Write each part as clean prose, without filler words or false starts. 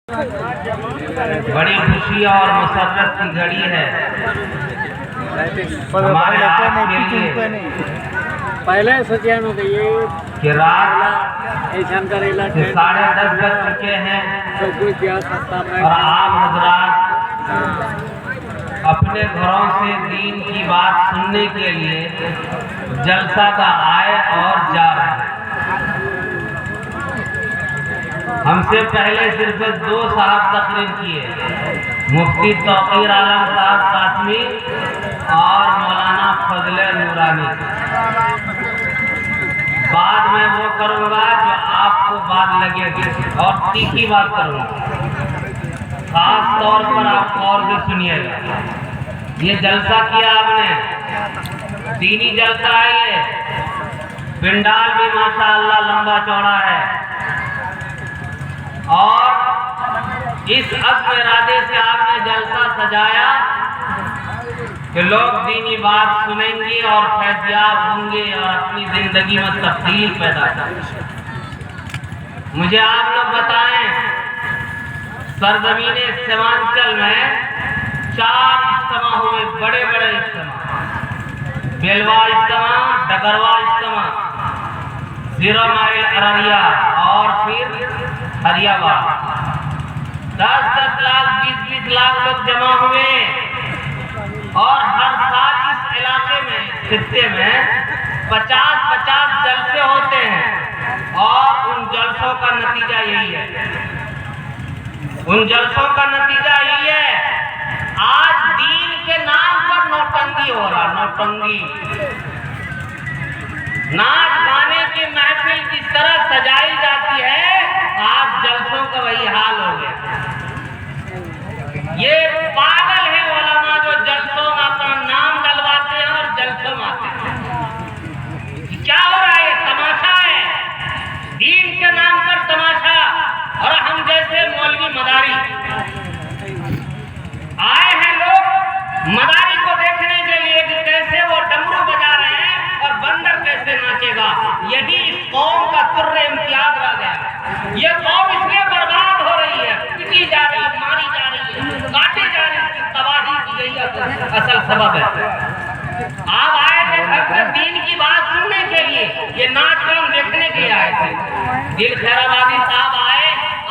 बड़ी खुशी और मुसर्रत की घड़ी है हमारे आपके लिए पहले सोचे कि रात 10:30 बज चुके हैं और आप हजरात अपने घरों से दीन की बात सुनने के लिए जलसा का आए और जा रहे हैं। हमसे पहले सिर्फ 2 साहब तकरीर किए, मुफ्ती तौकीर आलम साहब कासमी और मौलाना फजले नूरानी। बाद में वो करूँगा जो आपको बात लगेगी और तीखी बात करूँगा, खास तौर पर आप गौर से सुनिएगा। ये जलसा किया आपने, दीनी जलसा है ये, पिंडाल भी माशाअल्लाह लंबा चौड़ा है और इस अज़्म इरादे से आपने जलसा सजाया कि लोग दीनी बात सुनेंगे और फैज़याब होंगे और अपनी ज़िंदगी में तब्दील पैदा करेंगे। मुझे आप लोग बताएं, सरज़मीन सीमांचल में 4 इज्तिमा हुए, बड़े बड़े इज्तिमा, बेलवा इज्तिमा, डगरवा इज्तिमा, 0 माइल अररिया और फिर हरियाबाद। 10-10 लाख 20-20 लाख लोग जमा हुए और हर साल इस इलाके में, खित्ते में 50-50 जलसे होते हैं और उन जलसों का नतीजा यही है, उन जलसों का नतीजा यही है, आज दीन के नाम पर नौटंकी हो रहा, नौटंकी। नाच गाने की महफिल जिस तरह सजाई जाती है, आज जलसों का वही हाल हो गया। ये पागल है उलमा जो जलसों में अपना नाम डलवाते हैं और जलसों में आते हैं। क्या हो रहा है? तमाशा है, दीन के नाम पर तमाशा। और हम जैसे मौलवी मदारी आए हैं लोग मदारी को देखने के लिए कि कैसे वो डमरू बजा रहे हैं और बंदर कैसे नाचेगा। यही इस कौम का तुर्रे इम्तियाज रह गया। ये कौम इसलिए बर्बाद हो रही है, पिटी जा रही है, मारी जा रही है, काटी जा रही है, तबाही की गई असल सबब है। आप आए थे घर से दीन की बात सुनने के लिए, ये नाच गान देखने के लिए आए थे। दिल खैराबादी साहब आए,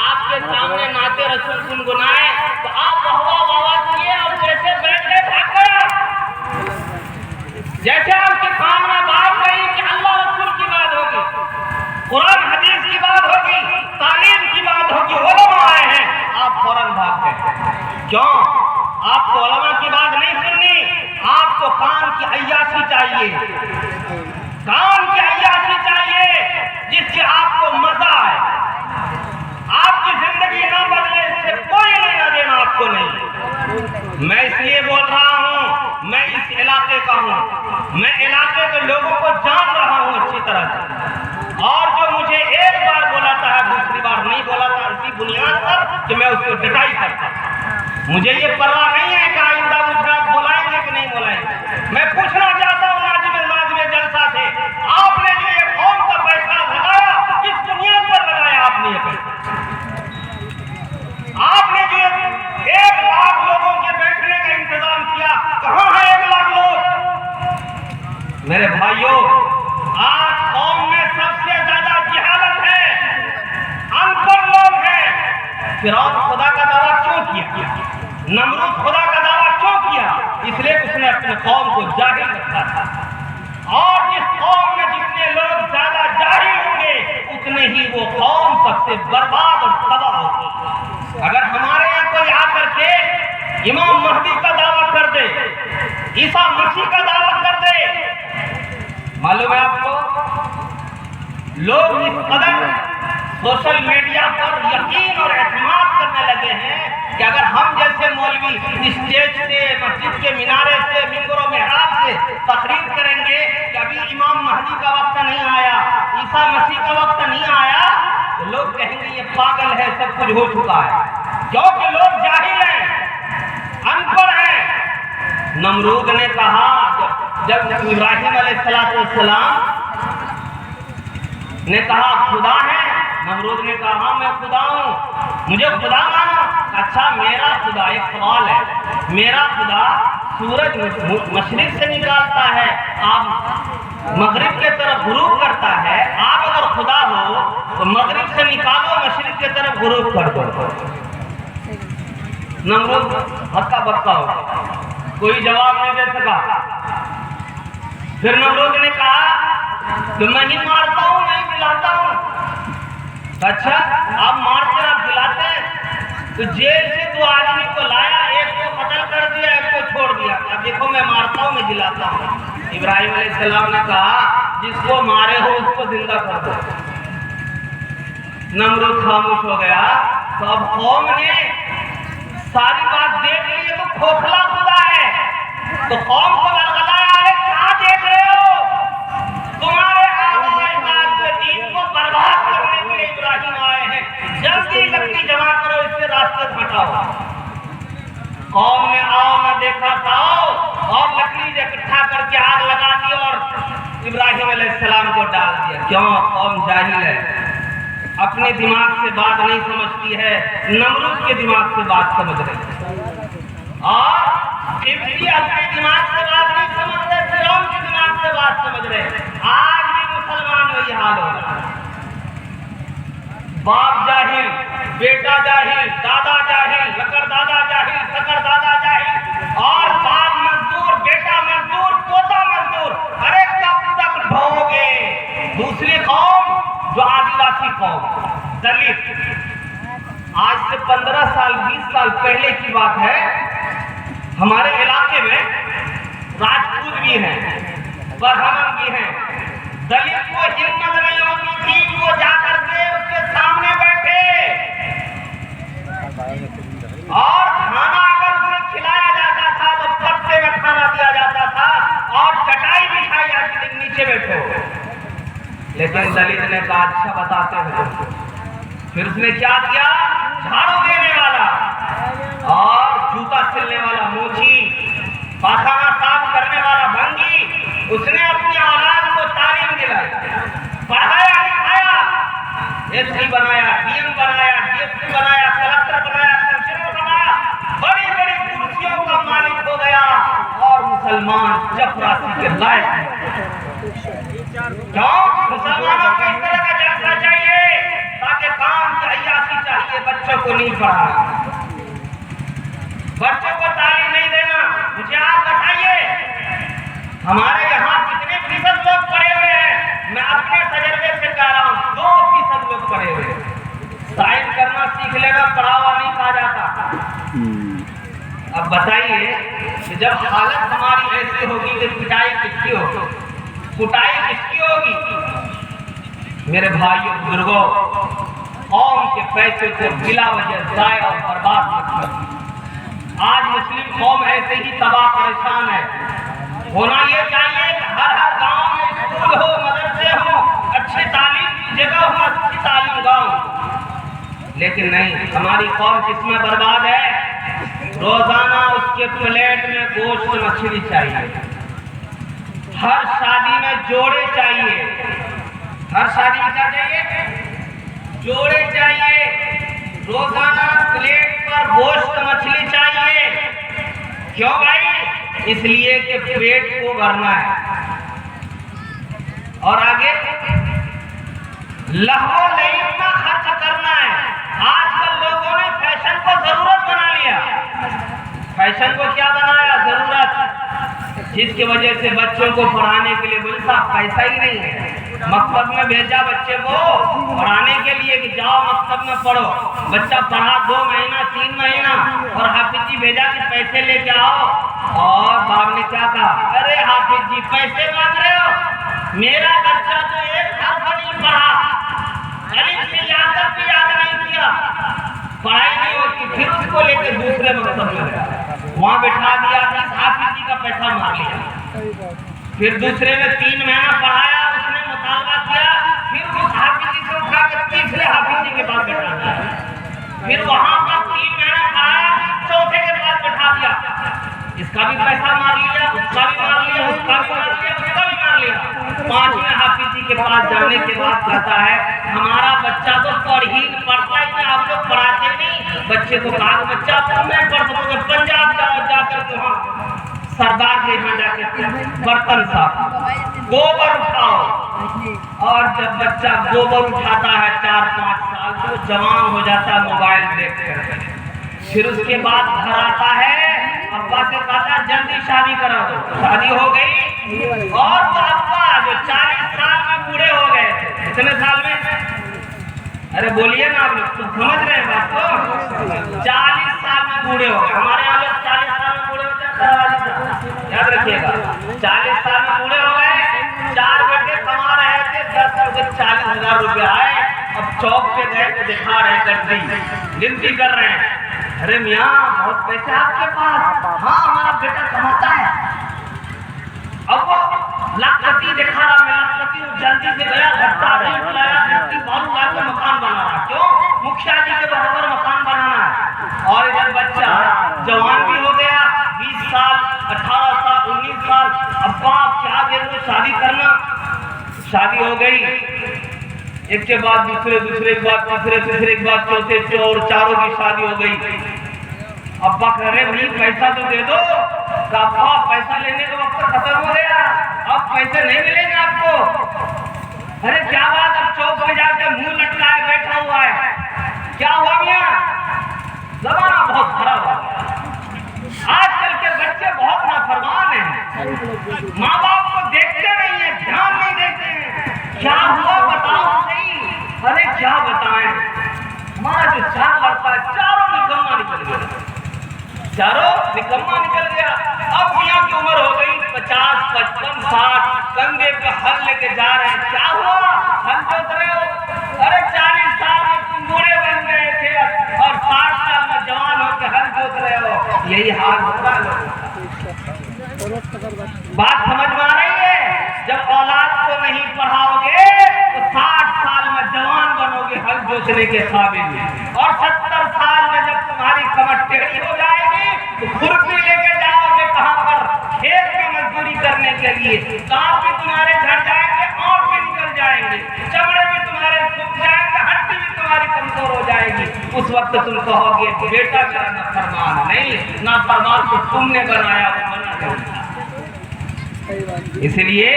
आपके सामने नाते रसूल गुनगुनाए तो आप वाह किए और जैसे बैठे भाग गया, जैसे आपके कान में बात गई कि अल्लाह रसूल की बात होगी, कुरान हदीस की बात होगी, तालीम की बात होगी, उलमा आए हैं, आप फौरन भाग गए। क्यों? आपको उलमा की बात नहीं सुननी, आपको कान की अय्याशी चाहिए, कान की अय्याशी चाहिए जिससे आपको मजा आए, आपकी जिंदगी ना बदले, इससे कोई लेना देना आपको नहीं। मैं इसलिए बोल रहा हूं, मैं इस इलाके का हूं, मैं इलाके के लोगों को जान रहा हूं अच्छी तरह से, और जो मुझे एक बार बोला था, दूसरी बार नहीं बोला था, इसी बुनियाद पर कि मैं उसको डटाई करता। मुझे ये परवाह नहीं है कि आइंदा मुझे आप बुलाएंगे कि नहीं बुलाएंगे। मैं पूछना चाहता हूँ नाज़िम जलसा से, आपने जो ये कौम का पैसा लगाया, किस बुनियाद पर लगाया आपने ये पैसा? आपने जो 1 लाख लोगों के बैठने का इंतजाम किया, कहाँ है 1 लाख लोग? मेरे भाइयों, आज कौम में सबसे ज्यादा जिहालत है, अनपढ़ लोग हैं। फिरौन खुदा का दावा क्यों किया? नमरूद खुदा का दावा क्यों किया? इसलिए उसने अपने कौम को जाहिल रखा था। और जिस कौम में जितने लोग ज्यादा जाहिल होंगे, उतने ही वो कौम सबसे बर्बाद और तबाह होगी। अगर हमारे यहाँ कोई आकर के इमाम महदी का दावा कर दे, ईसा मसीह का दावा कर दे, मालूम है आपको, लोग इस कदर सोशल मीडिया पर यकीन और एतमाद करने लगे हैं कि अगर हम जैसे मौलवी स्टेज से, मस्जिद के मिनारे से, मिंबर और मेहराब से तकरीर करेंगे कि अभी इमाम महदी का वक्त नहीं आया, ईसा मसीह का वक्त नहीं आया, तो लोग कहेंगे ये पागल है, सब कुछ हो चुका है। क्योंकि लोग जाहिल हैं, अनपढ़ हैं। नमरूद ने कहा, जब इब्राहिम अलैहिस्सलाम ने कहा खुदा है, नमरूद ने कहा हाँ मैं खुदा हूं, मुझे खुदा मानो। अच्छा मेरा खुदा, एक सवाल है, मेरा खुदा सूरज मशरिक से निकालता है, आप मगरिब के तरफ गुरूब करता है। आप अगर खुदा हो तो मगरिब से निकालो, मशरिक के तरफ गुरूब कर दो। नमरूद हक्का बक्का हो, कोई जवाब नहीं दे सका। फिर नमरूद ने कहा कि मैं ही मारता हूं, नहीं खिलाता हूं। अच्छा आप मारते आप खिलाते? तो जेल से 2 आदमी को लाया, एक को कत्ल कर दिया, एक को छोड़ दिया। अब देखो मैं मारता हूं, मैं जिलाता हूं। इब्राहिम अलैहिस्सलाम ने कहा जिसको मारे हो उसको जिंदा कर दो। नमरूद खामोश हो गया। तो अब कौम ने सारी बात देख ली, तो खोखला खुदा है। तो कौम को गलगलाया, अरे क्या देख रहे हो? तुम्हारे दीन को बर्बाद करने के लिए इब्राहिम आए हैं, जल्दी लकड़ी जमा करो, इससे रास्ते से हटाओ। कौम ने आओ ना देखा खाओ और लकड़ी इकट्ठा करके आग लगा दी और इब्राहिम अलैहिस्सलाम को डाल दिया। क्यों? कौम जाहिल है, अपने दिमाग से बात नहीं समझती है, नमरूद के दिमाग से बात समझ रही। और इब्राहिम अपने दिमाग से बात नहीं समझ रहे, फिरौन के दिमाग से बात समझ रहे। आज भी मुसलमान वही हाल हो रहा है। बाप जाहिल, बेटा जाहिल, दादा जाहिल, लकर दादा जाहिल, सकर दादा जाहिल, और बाप मजदूर, बेटा मजदूर, पोता मजदूर। अरे कब तक ढोगे? दूसरी कौम जो आदिवासी कौम, दलित, आज से 15 साल 20 साल पहले की बात है, हमारे इलाके में राजपूत भी हैं, ब्राह्मण भी हैं। दलित को हिम्मत नहीं होती थी कि वो जाकर के उसके सामने बैठे और खाना अगर उसे खिलाया जाता था तो पत्ते में खाना दिया जाता था और चटाई बिछाई जाती थी, नीचे बैठो। लेकिन दलित ने कहा अच्छा बताते हैं। फिर उसने क्या किया? झाड़ू देने वाला और जूता सिलने वाला मोची, पाखाना साफ करने वाला भंगी, उसने अपनी औलाद को तालीम दिलाई, पढ़ाया लिखाया, एसपी बनाया, डीएम बनाया, डीएसपी बनाया, कलेक्टर बनाया, कमिश्नर बनाया, बड़ी बड़ी कुर्सियों का मालिक हो गया और मुसलमान चपरासी के लायक। क्यों? मुसलमानों को इस तरह का जलसा चाहिए ताकि काम की अय्याशी चाहिए, बच्चों को नहीं पढ़ाना, बच्चों को तालीम नहीं देना। मुझे आप बताइए हमारे यहाँ कितने फीसद लोग पढ़े हुए हैं? मैं अपने तजर्बे से कह रहा हूँ 2% लोग पढ़े हुए हैं। साइन करना सीख लेना पढ़ावा नहीं कहा जाता। अब बताइए कि जब हालत हमारी ऐसी होगी कि पिटाई किसकी होगी, कुटाई किसकी होगी? मेरे भाइयों बुजुर्गों, कौम के पैसे को बिला वजह जाए और बर्बाद मत करो। आज मुस्लिम कौम ऐसे ही तबाह परेशान है। होना ये चाहिए कि हर हर गांव में स्कूल हो, मदरसे हो, अच्छी तालीम की जगह हो, अच्छी तालीम गाँव। लेकिन नहीं, हमारी कौम किसमें बर्बाद है? रोजाना उसके प्लेट में गोश्त मछली चाहिए, हर शादी में जोड़े चाहिए, हर शादी में क्या चाहिए? जोड़े चाहिए, रोजाना प्लेट पर गोश्त मछली चाहिए। क्यों भाई? इसलिए कि पेट को भरना है। और आगे लहू लईमा खर्च करना है। आजकल लोगों ने फैशन को जरूरत बना लिया। फैशन को क्या बनाया? जरूरत, जिसकी वजह से बच्चों को पढ़ाने के लिए बोले साहब पैसा ही नहीं है। मकतब में भेजा बच्चे को पढ़ाने के लिए कि जाओ मकतब में पढ़ो। बच्चा पढ़ा 2 महीना 3 महीना और हाफिज जी भेजा कि पैसे लेके आओ। और बाप ने क्या कहा? अरे हाफिज जी पैसे मांग रहे हो? मेरा बच्चा तो 1 साल नहीं पढ़ा, अलिफ से याद तक भी याद नहीं किया, पढ़ाई नहीं होती। फिर उसको लेके दूसरे मकतब में गया, वहाँ बैठा दिया, हाफिज जी का पैसा मार लिया। फिर दूसरे में 3 महीना पढ़ाया, उसने मुतालबा किया, फिर उस हाफिज जी से उठा कर तीसरे हाफिज जी के पास बैठा दिया। फिर वहाँ पर 3 महीना पढ़ाया, चौथे के पास बैठा दिया। इसका भी पैसा मार लिया, उसका भी मार लिया, उसका भी मार लिया, उसका भी मार लिया। 5वें हाफिजी के पास जाने के बाद कहता है हमारा बच्चा तो पढ़ता ही नहीं, आप लोग पढ़ाते नहीं बच्चे को। कहा बच्चा तुम नहीं पढ़ सकोगे, पंजाब जाओ, जाकर के वहाँ सरदार के यहाँ जाके बर्तन साफ गोबर उठाओ। और जब बच्चा गोबर उठाता है 4-5 साल तो जवान हो जाता है मोबाइल देख कर। फिर उसके बाद घर आता है, अब्बा से कहता है जल्दी शादी करा दो। शादी हो गई और वो अब्बा जो 40 साल में बूढ़े हो गए थे। कितने साल में? अरे बोलिए ना आप लोग, तो समझ रहे हैं बात को। 40 साल में बूढ़े हो गए। हमारे यहाँ लोग 40 साल में बूढ़े होते हैं, याद रखिएगा। 40 साल में बूढ़े हो गए, 4 बेटे कमा रहे थे, 40,000 रुपया आए। अब चौक पे गए तो दिखा रहे गड्डी, गिनती कर रहे हैं। अरे मियाँ बहुत पैसे आपके पास? हाँ हमारा बेटा कमाता है। अब वो लाखपति दिखा रहा, मैं लाखपति हूँ। जल्दी से गया, घट्टा लाया, गिट्टी बालू ला के मकान बना रहा। क्यों? मुखिया जी के बराबर मकान बनाना है। और इधर बच्चा जवान भी हो गया, 20 साल, 18 साल, 19 साल। अब्बा क्या देर में शादी करना। शादी हो गई, एक के बाद दूसरे, दूसरे के बाद तीसरे, तीसरे के बाद चौथे, और चारों की शादी हो गई। अब्बा कह रहे भाई पैसा तो दे दो। अब्बा पैसा लेने का वक्त खत्म हो गया, अब पैसे नहीं मिलेंगे आपको। अरे क्या बात, अब चौक पे जाके मुंह लटकाए बैठा हुआ है। क्या हुआ मियां? जमाना बहुत खराब हो गया। आजकल के बच्चे बहुत नाफरमान हैं, माँ बाप को देखते नहीं है, ध्यान नहीं देते हैं। क्या हुआ बताओ सही। अरे क्या बताएं, हमारा जो 4 लड़का है चारों निकम्मा निकल गया, चारों निकम्मा निकल गया। अब मियां की उम्र हो गई 50, 55, 60, कंधे पे हल लेके जा रहे हैं। क्या हुआ? हल जोत रहे हो। अरे 40 साल में तुम बूढ़े बन गए थे और 60 साल में जवान होकर हल जोत रहे हो। यही हाल होता है। बात समझ में आ रही है? जब औलाद को नहीं पढ़ाओगे तो 60 साल में जवान बनोगे हल जोतने के काबिल, और 70 साल में जब तुम्हारी कमर टेढ़ी हो जाएगी तो खुरपी लेके जाओगे कहां पर? खेत में मजदूरी करने के लिए। दांत भी तुम्हारे झड़ जाएंगे, आंख भी निकल जाएंगे, चमड़े भी तुम्हारे सूख जाएंगे, हड्डी भी तुम्हारी कमजोर हो जाएगी। उस वक्त तुम कहोगे बेटा मेरा नाफरमान नहीं, नाफरमान को तुमने बनाया, वो बना। इसलिए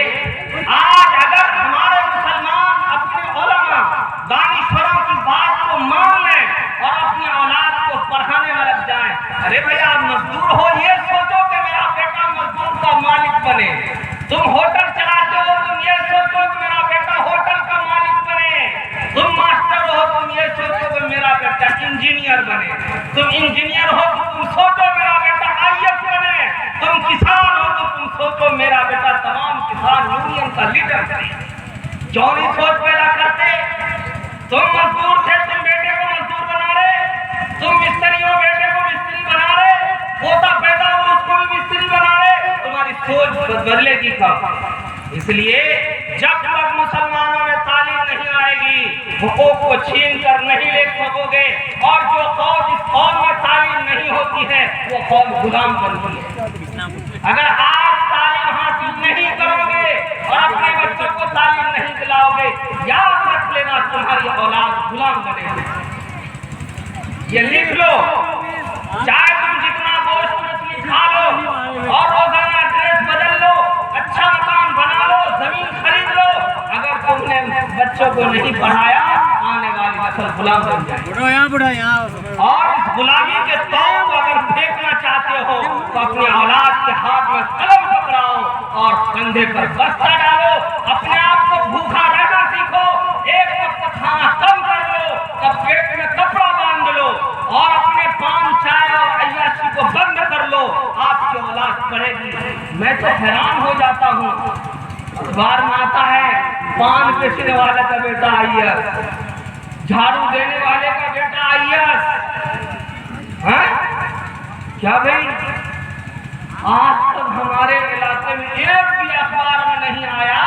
आज अगर हमारे मुसलमान अपने उलमा दानिश्वरों की बात को मान लें और अपने औलाद को पढ़ाने में लग जाएं। अरे भैया आप मजदूर हो, ये सोचो कि मेरा बेटा मजदूर का मालिक बने। तुम होटल चलाते हो, तुम ये सोचो कि मेरा बेटा होटल का मालिक बने। तुम मास्टर हो, तुम ये सोचो कि मेरा बेटा इंजीनियर बने। तुम इंजीनियर हो तो तुम सोचो मेरा बेटा IAS बने। तुम किसान हो तो तुम सोचो मेरा बेटा तमाम किसान यूनियन का लीडर बने। क्यों नहीं सोच पैदा करते? तुम मजदूर थे, तुम बेटे को मजदूर बना रहे। तुम मिस्त्री हो, बेटे को मिस्त्री बना रहे। पोता पैदा हो, उसको भी मिस्त्री बना रहे। तुम्हारी सोच बदलेगी कब? इसलिए जब तक मुसलमानों में तालीम नहीं आएगी, हुकूक को छीन कर नहीं ले सकोगे। और जो कौम इस कौम में तालीम नहीं होती है वो कौम गुलाम बनती है। अगर आज तालीम हासिल नहीं करोगे और अपने बच्चों को तालीम नहीं दिलाओगे, याद रख लेना तुम्हारी औलाद गुलाम बनेगी। ये लिख लो, चाहे तुम जितना गोश्त मछली खा लो और रोजाना ड्रेस बदल लो, अच्छा मकान बना लो, जमीन खरीद लो, अगर तुमने बच्चों को नहीं पढ़ाया आने वाली नस्ल गुलाम बन जाएगी। और इस गुलामी के तौर को अगर फेंकना चाहते हो तो अपने औलाद के हाथ में कलम पकड़ाओ और कंधे पर बस्ता डालो। अपने आप को भूखा रहना सीखो, एक वक्त खाना कम कर लो, तब पेट में कपड़ा बांध लो और अपने पान चाय और अय्याशी को बंद कर लो। आपकी औलाद पढ़ेगी। मैं तो हैरान हो जाता हूँ, अखबार में आता है पान बेचने वाले का बेटा IAS, झाड़ू देने वाले का बेटा IAS। क्या भाई, आज तक हमारे इलाके में एक भी अखबार में नहीं आया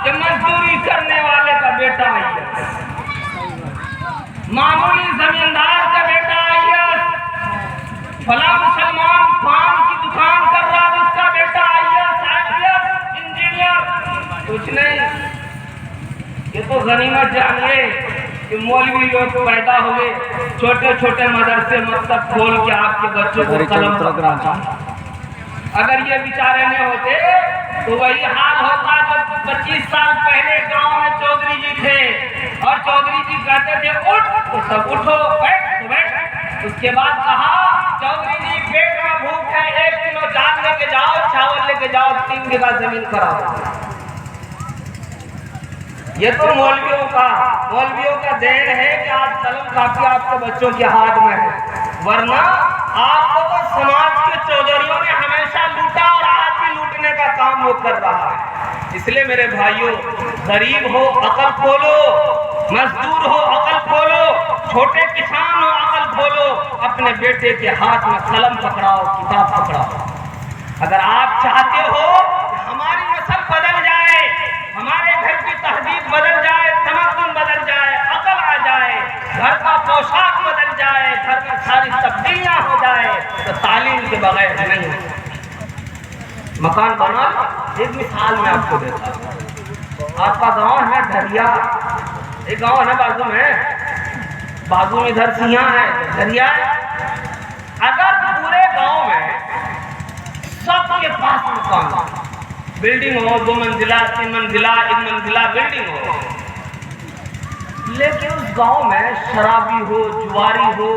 कि मजदूरी करने वाले का बेटा IAS, मामूली जमींदार का बेटा IAS, फला मुसलमान पान की दुकान कर रहा है उसका बेटा IAS, इंजीनियर। गनीमत जानिए कि मौलवी लोग पैदा हुए, छोटे छोटे मदरसे मकतब खोल के आपके बच्चों को कलम पकड़ाता। अगर ये बेचारे नहीं होते तो वही हाल होता जब 25 साल पहले गांव में चौधरी जी थे और चौधरी जी कहते थे उठ तो सब उठो, बैठ तो बैठ। उसके बाद कहा चौधरी जी पेट में भूख है, 1 किलो दाल लेके जाओ, चावल लेके जाओ, 3 बीघा जमीन कराओ। ये तो मौलवियों का देन है कि आज कलम काफी आपके बच्चों के हाथ में है, वरना आपको तो समाज के चौधरियों ने हमेशा लूटा और आज भी लूटने का काम वो कर रहा है। इसलिए मेरे भाइयों, गरीब हो अकल खोलो, मजदूर हो अकल खोलो, छोटे किसान हो अकल खोलो, अपने बेटे के हाथ में कलम पकड़ाओ, किताब पकड़ाओ। अगर आप चाहते हो कि हमारी नस्ल बदल जाए, हमारे घर की तहजीब बदल जाए, तमद्दुन बदल जाए, अकल आ जाए, घर का पोशाक बदल जाए, घर में सारी तब्दीलियां हो जाए, तो तालीम के बगैर नहीं हो। मकान बना, एक मिसाल मैं आपको देता हूँ। आपका गांव है ढरिया, एक गांव है बाजू में इधर सिया है, ढरिया है। अगर पूरे गांव में सबके पास मकान, बिल्डिंग हो, 2 मंजिला 3 मंजिला 1 मंजिला बिल्डिंग हो, लेकिन उस गांव में शराबी हो, जुआरी हो,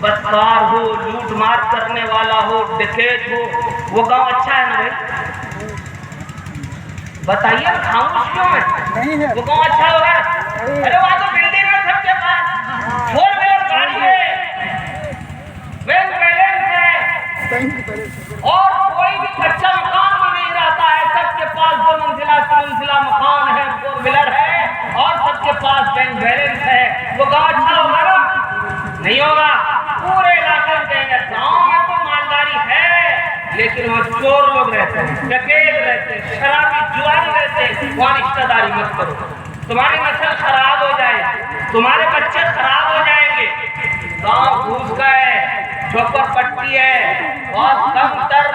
बदकार हो, लूट मार करने वाला हो, डकैत हो, वो गांव अच्छा है ना भाई? बताइए ना, खामोश क्यों है? वो गांव अच्छा होगा? अरे वहां तो बिल्डिंग है सबके पास, 4 व्हीलर गाड़ी है, बैंक बैलेंस है, और कोई भी कच्चा मकान में नहीं रहता है। सबके पास 2 मंजिला 3 मंजिला मकान है, 4 व्हीलर है, और सबके पास बैंक बैलेंस है। वो गांव अच्छा होगा ना? नहीं होगा। पूरे इलाके में कहेंगे गांव में तो मालदारी है, लेकिन वहाँ चोर लोग रहते हैं, डकैत रहते हैं, शराबी जुआरी रहते हैं, वहाँ रिश्तेदारी मत करो। तुम्हारी नस्ल खराब हो जाए, तुम्हारे बच्चे खराब हो जाएंगे। गांव घुस गए, झोपड़पट्टी है, बहुत कम तर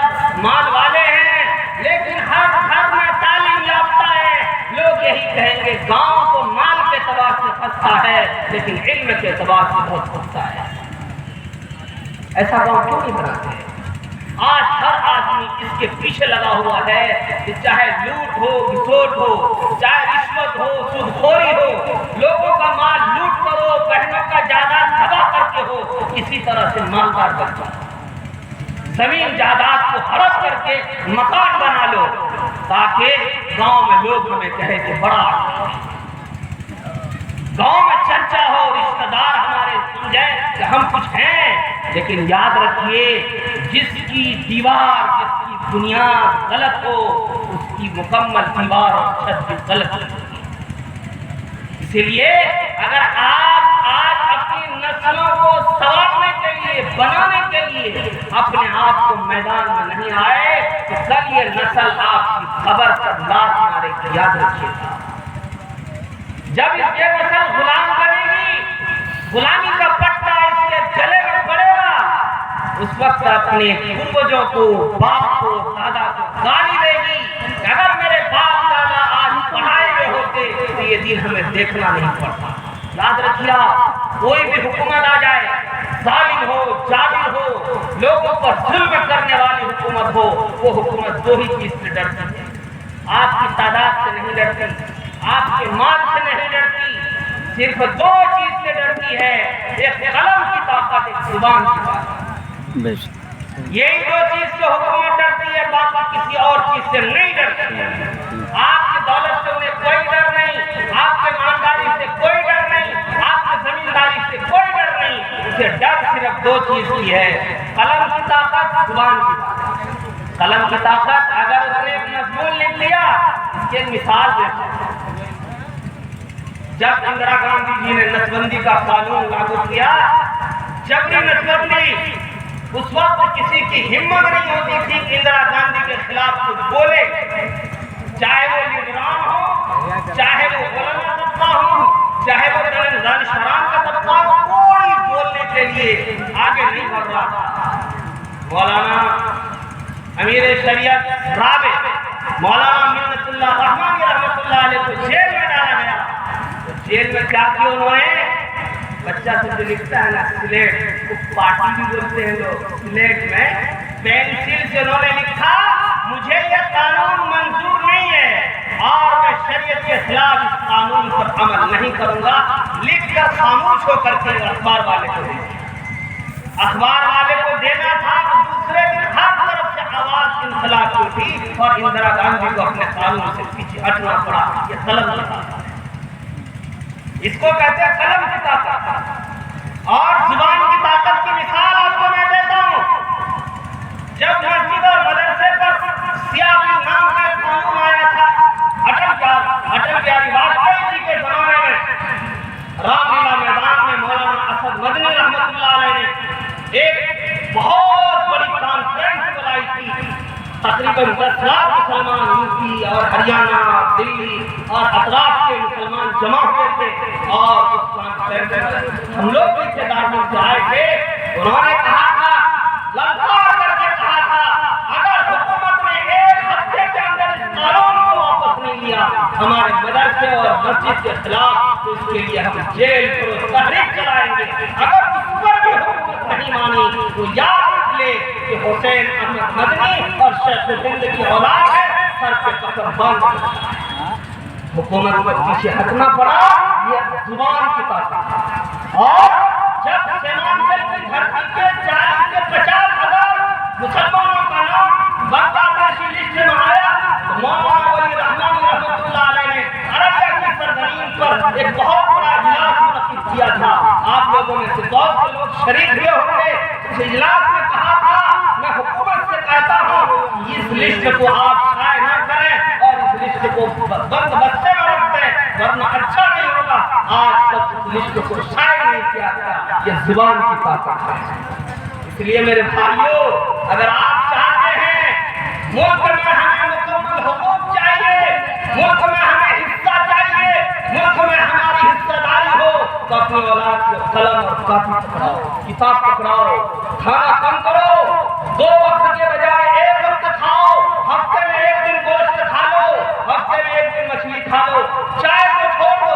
माल वाले हैं, लेकिन हर घर में तालीम याफ्ता है। लोग यही कहेंगे गांव तो माल के एतबार से सस्ता है, लेकिन इल्म के एतबार से बहुत सस्ता है। ऐसा गांव क्यों नहीं बनाते? आज हर आदमी इसके पीछे लगा हुआ है कि चाहे लूट हो, घिसोट हो, चाहे रिश्वत हो, सूदखोरी हो, लोगों का माल लूट करो, बहनों का जायदाद तबाह करके हो, इसी तरह से मालदार बच्चा जमीन जायदाद को हड़प करके मकान बना लो, ताकि गांव में लोग हमें कहे कि बड़ा गांव में चर्चा हो, रिश्तेदार हमारे समझे कि हम कुछ हैं। लेकिन याद रखिए, जिसकी दीवार, जिसकी बुनियाद गलत हो, उसकी मुकम्मल दीवार और छत भी गलत होगी। इसलिए अगर आप आज अपनी नस्लों को संवारने के लिए, बनाने के लिए अपने आप को मैदान में नहीं आए, तो कल ये नस्ल आपकी खबर पर लात मारेगी। याद रखिएगा, जब ये नस्ल गुलाम बनेगी, गुलामी का पट्टा इसके गले में पड़ेगा, उस वक्त अपने पूर्वजों को, बाप को, दादा को गाली देगी। अगर मेरे बाप दादा आज पढ़ाए हुए होते तो ये दिन हमें देखना नहीं पड़ता। याद रखिए, कोई भी हुकूमत आ जाए, जालिम हो, जाबिर हो, लोगों पर जुल्म करने वाली हुकूमत हो, वो हुकूमत 2 ही चीज से डरती है। आपकी तादाद से नहीं डरती, आपके माल से नहीं डरती, सिर्फ 2 चीज से डरती है, एक कलम की ताकत, एक जुबान की ताकत। यही 2 चीज से हुकूमत डरती है, बाकी किसी और चीज से नहीं डरती है। आपकी दौलत से उन्हें कोई डर नहीं, आपके ईमानदारी से कोई डर नहीं, आपकी जमींदारी से कोई डर नहीं। उसे डर सिर्फ 2 चीज की है, कलम की ताकत, जुबान की ताकत। कलम की ताकत, अगर उसने एक मजमून लिख लिया, इसकी मिसाल देते हैं। जब इंदिरा गांधी जी ने नसबंदी का कानून लागू किया, जबरी नसबंदी, उस वक्त किसी की हिम्मत नहीं होती थी कि इंदिरा गांधी के खिलाफ कुछ बोले, चाहे वो लीडरान हो, चाहे वो उलमा तबका हो, चाहे वो दानिशवरान का तबका हो, कोई बोलने के लिए आगे नहीं बढ़ रहा था। मौलाना अमीर शरीयत राबे, मौलाना मिन्नतुल्लाह रहमान रहमतुल्लाह अलैह को जेल में डाला गया। जेल में क्या किया उन्होंने? बच्चा से जो लिखता है ना स्लेट, वो पार्टी भी बोलते हैं लोग, स्लेट में पेंसिल से उन्होंने लिखा मुझे ये कानून मंजूर नहीं है और मैं शरीयत के खिलाफ इस कानून पर अमल नहीं करूंगा, लिखकर खामोश होकर के अखबार वाले को दे दिया। अखबार वाले को देना था तो दूसरे दिन हर तरफ से आवाज इंखिलाफ की थी और इंदिरा गांधी को अपने कानून से पीछे हटना पड़ा। ये कलम की ताकत, इसको कहते हैं कलम की ताकत। और जुबान की ताकत की मिसाल आपको मैं देता हूं। जब मस्जिद और मदरसे पर सियासी नाम का कानून आया था अटल बिहारी वाजपेयी जी के जमाने में, रामलीला मैदान में मौलाना असद मदनी रहमतुल्लाह अलैह ने एक बहुत बड़ी कॉन्फ्रेंस बुलाई थी। तकरीबन 10 लाख मुसलमान यूपी और हरियाणा, दिल्ली और अतराफ के मुसलमान जमा हुए थे और उस कॉन्फ्रेंस में हम लोग भी केदारनाथ से आए थे। उन्होंने कहा था, ललकार करके कहा था, अगर हुकूमत ने 1 हफ्ते के अंदर इस कानून को वापस नहीं लिया हमारे मदरसे और मस्जिद के खिलाफ, तो इसके लिए हम जेल को तहरीक चलाएंगे। अगर उस पर भी हुकूमत नहीं मानी तो याद रख ले कि हुसैन अहमद मदनी और शेख हिंद की औलाद है, सर पे कसम बांध। हुकूमत को पीछे हटना पड़ा, ये जुबान की ताकत। और जब सीमांचल की धरती के 40 से 50,000 मुसलमानों का नाम बाकायदा लिस्ट में आया तो मौलाना वली रहमानी रहमतुल्लाह अलैह ने अररिया की सरजमीन पर एक बहुत बड़ा इजलास मुनक्किद किया था। आप लोगों में से बहुत से लोग शरीक हुए होंगे। उस इजलास में कहा था, मैं हुकूमत से कहता हूँ इस लिस्ट को आप शाये न करें और इस लिस्ट को बंद बस्ते में रख दें, वरना अच्छा नहीं होगा। आज तक इस लिस्ट को शाये नहीं किया गया। ये जुबान की ताकत है। इसलिए मेरे भाइयों, अगर आप चाहते हैं मुल्क में हमें मुकम्मल हुकूक चाहिए, मुल्क में हमें हिस्सा चाहिए, मुल्क में हमारी हिस्सेदारी हो, तो अपनी औलाद को कलम और कापी पकड़ाओ, किताब पकड़ाओ, खाना कम करो, 2 वक्त के बजाय 1 वक्त खाओ, हफ्ते में 1 दिन गोश्त खा लो, हफ्ते में 1 दिन मछली खा लो, चाय को छोड़ो।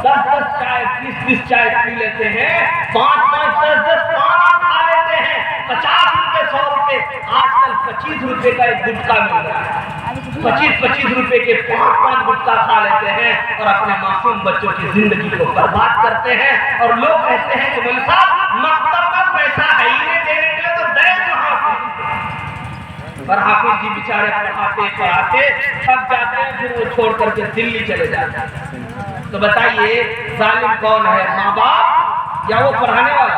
10-10 चाय, 20-20 चाय पी लेते हैं, 5-5, 10-10 पान खा लेते हैं, 50 रुपए 100 रुपए, आजकल 25 रुपए का एक गुटखा मिल रहा है। 25-25 रुपए के 5-5 गुटखा खा लेते हैं और अपने मासूम बच्चों की जिंदगी को बर्बाद करते हैं। और लोग कहते हैं कि बोले साहब मकतब का पैसा है ही नहीं देने के लिए, तो दे कहां से? पर हाफिज जी बेचारे पढ़ाते थक जाते हैं, फिर वो छोड़ करके दिल्ली चले जाते हैं। तो बताइए जालिम कौन है, माँ बाप या वो पढ़ाने वाला?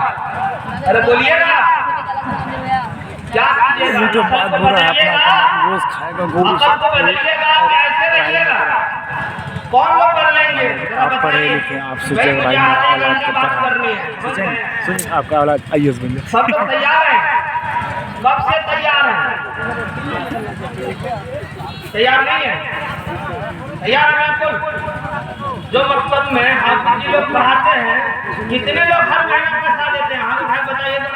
अरे बोलिए ना, क्या कीजिएगा? तो बात बुरा है, अपना रोज खाएगा गोभी को बदलिएगा, कैसे रहिएगा? कौन लोग कर लेंगे? आप पढ़े लिखे, आप सोचे भाई मेरा औलाद को पढ़ा, सोचिए आपका औलाद IAS बन जाए। सब लोग तैयार हैं? कब से तैयार हैं? तैयार नहीं है? तैयार है बिल्कुल। जो मकसद में हाफिज जी लोग पढ़ाते हैं, कितने लोग हर महीने पैसा देते हैं? हाँ भाई बताइए तो।